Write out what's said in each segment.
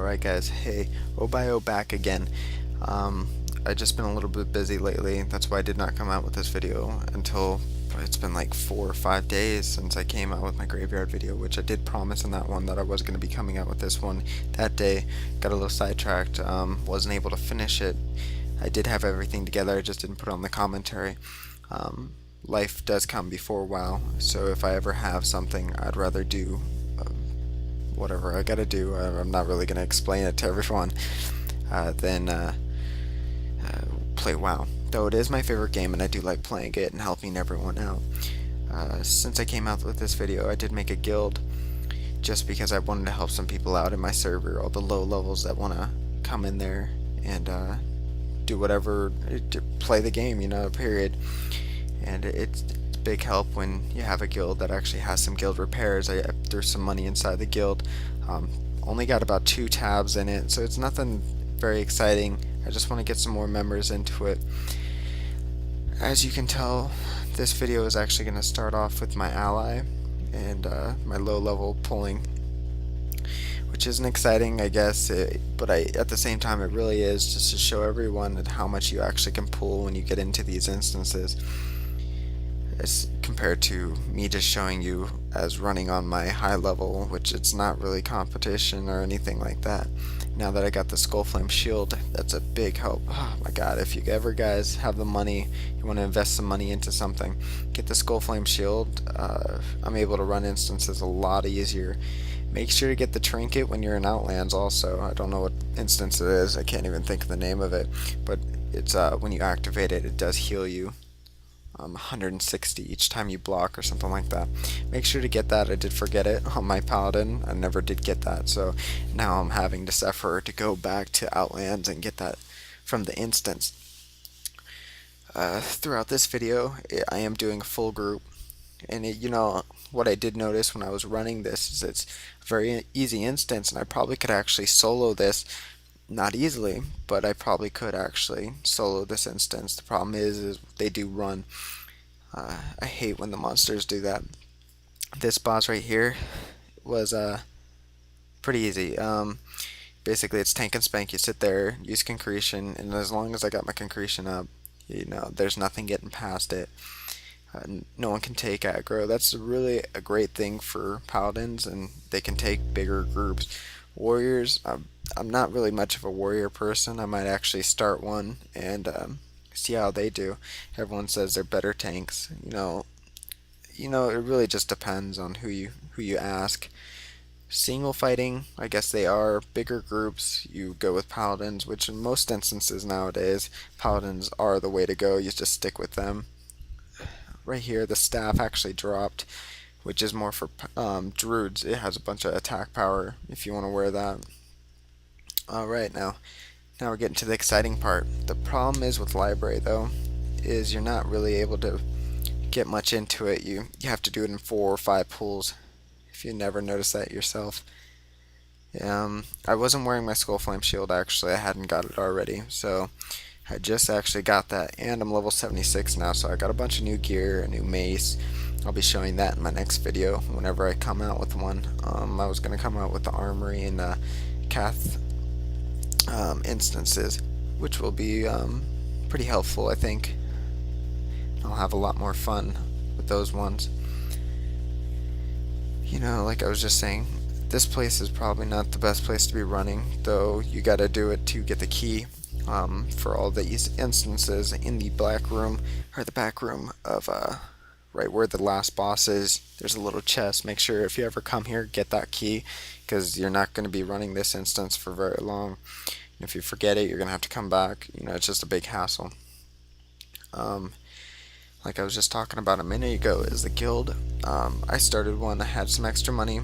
Alright guys, hey, obyeo back again. I just been a little bit busy lately, that's why I did not come out with this video until it's been like 4 or 5 days since I came out with my graveyard video, which I did promise in that one that I was going to be coming out with this one that day. Got a little sidetracked, wasn't able to finish it. I did have everything together, I just didn't put on the commentary. Life does come before WoW, so if I ever have something, I'd rather do whatever I gotta do. I'm not really gonna explain it to everyone. Then play WoW. Though it is my favorite game and I do like playing it and helping everyone out. Since I came out with this video, I did make a guild just because I wanted to help some people out in my server, all the low levels that want to come in there and do whatever, to play the game, period. And it's big help when you have a guild that actually has some guild repairs. I threw some money inside the guild. Only got about 2 tabs in it, so it's nothing very exciting. I just want to get some more members into it. As you can tell, this video is actually going to start off with my ally and my low level pulling, which isn't exciting, I guess, but at the same time it really is, just to show everyone how much you actually can pull when you get into these instances, as compared to me just showing you as running on my high level, which it's not really competition or anything like that. Now that I got the Skullflame shield, that's a big help. Oh my god, if you ever guys have the money, you want to invest some money into something, get the Skullflame shield. I'm able to run instances a lot easier. Make sure to get the trinket when you're in Outlands also. I don't know what instance it is, I can't even think of the name of it, but it's when you activate it, it does heal you 160 each time you block or something like that. Make sure to get that. I did forget it on my paladin. I never did get that, so now I'm having to suffer to go back to Outlands and get that from the instance. Throughout this video, I am doing a full group, and what I did notice when I was running this is it's a very easy instance, and I probably could actually solo this. Not easily, but I probably could actually solo this instance. The problem is they do run. I hate when the monsters do that. This boss right here was pretty easy. Basically, it's tank and spank. You sit there, use concretion, and as long as I got my concretion up, there's nothing getting past it. No one can take aggro. That's really a great thing for paladins, and they can take bigger groups. Warriors, I'm not really much of a warrior person. I might actually start one and see how they do. Everyone says they're better tanks. It really just depends on who you ask. Single fighting, I guess they are. Bigger groups, you go with paladins, which in most instances nowadays, paladins are the way to go. You just stick with them. Right here, the staff actually dropped, which is more for druids. It has a bunch of attack power if you want to wear that. Alright, now we're getting to the exciting part. The problem is with library, though, is you're not really able to get much into it. You have to do it in 4 or 5 pulls, if you never noticed that yourself. I wasn't wearing my Skullflame shield, actually. I hadn't got it already, so I just actually got that, and I'm level 76 now, so I got a bunch of new gear, a new mace. I'll be showing that in my next video whenever I come out with one. I was going to come out with the armory and Cath instances, which will be pretty helpful, I think. I'll have a lot more fun with those ones. Like I was just saying, this place is probably not the best place to be running, though you gotta do it to get the key for all these instances in the black room, or the back room of right where the last boss is. There's a little chest. Make sure if you ever come here, get that key, because you're not going to be running this instance for very long. And if you forget it, you're going to have to come back. It's just a big hassle. Like I was just talking about a minute ago, is the guild. I started one. I had some extra money.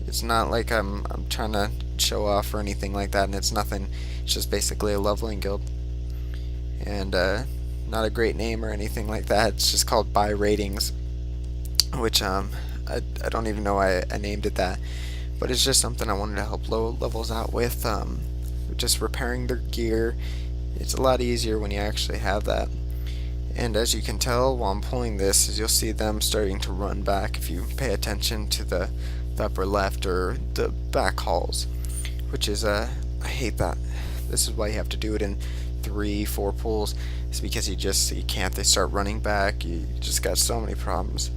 It's not like I'm trying to show off or anything like that, and it's nothing. It's just basically a leveling guild. And not a great name or anything like that. It's just called Buy Ratings, which I don't even know why I named it that, but it's just something I wanted to help low levels out with, just repairing their gear. It's a lot easier when you actually have that. And as you can tell while I'm pulling this, is you'll see them starting to run back if you pay attention to the upper left or the back halls. which is I hate that. This is why you have to do it in 3, 4 pulls. It's because you can't. They start running back. You just got so many problems.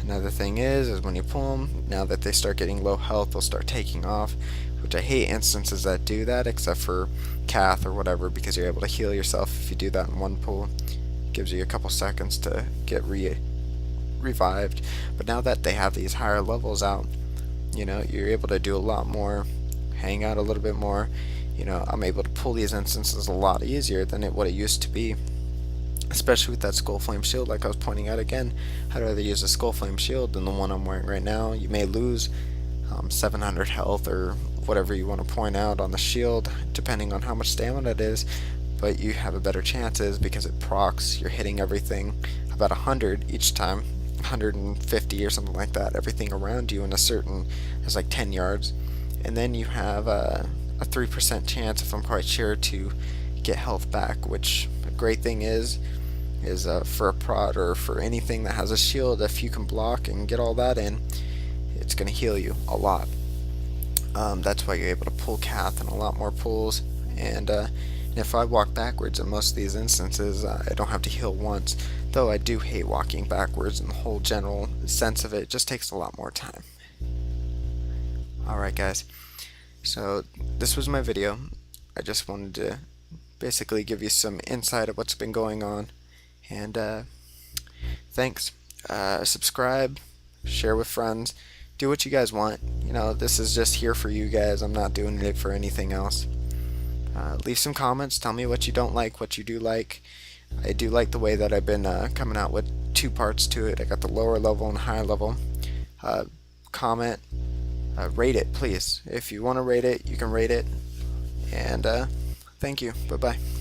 Another thing is when you pull them, now that they start getting low health, they'll start taking off, which I hate instances that do that, except for Cath or whatever, because you're able to heal yourself if you do that in one pull. It gives you a couple seconds to get revived. But now that they have these higher levels out, you're able to do a lot more, hang out a little bit more. I'm able to pull these instances a lot easier than what it used to be. Especially with that Skull Flame shield, like I was pointing out again, I'd rather use a Skull Flame shield than the one I'm wearing right now. You may lose 700 health or whatever you want to point out on the shield, depending on how much stamina it is, but you have a better chances because it procs. You're hitting everything about 100 each time, 150 or something like that, everything around you in a certain, it's like 10 yards, and then you have a 3% chance, if I'm quite sure, to get health back, which a great thing is for a prod or for anything that has a shield, if you can block and get all that in, it's going to heal you a lot. That's why you're able to pull Cath in a lot more pulls, and if I walk backwards in most of these instances, I don't have to heal once, though I do hate walking backwards in the whole general sense of it. It just takes a lot more time. Alright guys, so this was my video. I just wanted to basically give you some insight of what's been going on, and thanks. Subscribe, share with friends, do what you guys want. This is just here for you guys. I'm not doing it for anything else. Leave some comments, tell me what you don't like, what you do like. I do like the way that I've been coming out with 2 parts to it. I got the lower level and higher level. Comment, rate it please. If you want to rate it, you can rate it, and thank you. Bye bye.